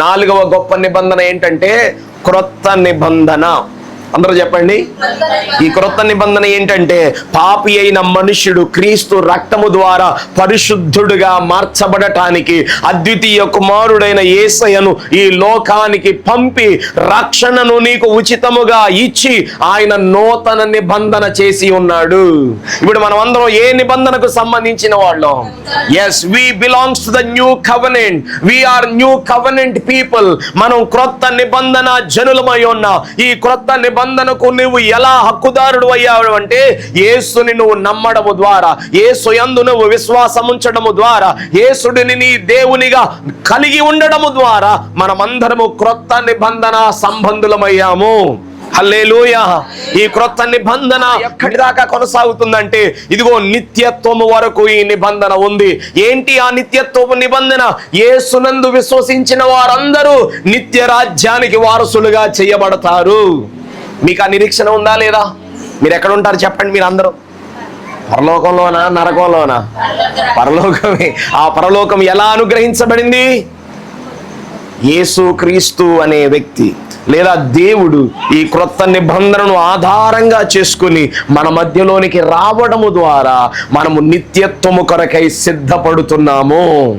నాలుగవ గొప్ప నిబంధన ఏంటంటే క్రొత్త నిబంధన. అందరూ చెప్పండి. ఈ క్రొత్త నిబంధన ఏంటంటే పాపి అయిన మనుష్యుడు క్రీస్తు రక్తము ద్వారా పరిశుద్ధుడుగా మార్చబడటానికి అద్వితీయ కుమారుడైన యేసయ్యను ఈ లోకానికి పంపి రక్షణను నీకు ఉచితముగా ఇచ్చి ఆయన నూతన నిబంధన చేసి ఉన్నాడు. ఇప్పుడు మనం అందరం ఏ నిబంధనకు సంబంధించిన వాళ్ళం? Yes, we belongs to the new covenant. We are new covenant people. మనం క్రొత్త నిబంధన జనులమై ఉన్నాం. ఈ క్రొత్త నిబంధనకు నువ్వు ఎలా హక్కుదారుడు అయ్యావు అంటే యేసుని నువ్వు నమ్మడము ద్వారా, యేసు యందు నువ్వు విశ్వాసం ఉంచడము ద్వారా, యేసుడిని నీ దేవునిగా కలిగి ఉండడము ద్వారా మనమందరము క్రొత్త నిబంధన సంబంధులమయ్యాము. హల్లెలూయా. ఈ క్రొత్త నిబంధన ఎక్కడి దాకా కొనసాగుతుందంటే ఇదిగో నిత్యత్వము వరకు ఈ నిబంధన ఉంది. ఏంటి ఆ నిత్యత్వపు నిబంధన? యేసునందు విశ్వసించిన వారందరూ నిత్య రాజ్యానికి వారసులుగా చేయబడతారు. మీకు ఆ నిరీక్షణ ఉందా లేదా? మీరు ఎక్కడ ఉంటారు చెప్పండి. మీరు అందరూ పరలోకంలోనా నరకంలోనా? పరలోకమే. ఆ పరలోకం ఎలా అనుగ్రహించబడింది? యేసు క్రీస్తు అనే వ్యక్తి లేదా దేవుడు ఈ క్రొత్త నిబంధనను ఆధారంగా చేసుకుని మన మధ్యలోనికి రావడము ద్వారా మనము నిత్యత్వము కొరకై సిద్ధపడుతున్నాము.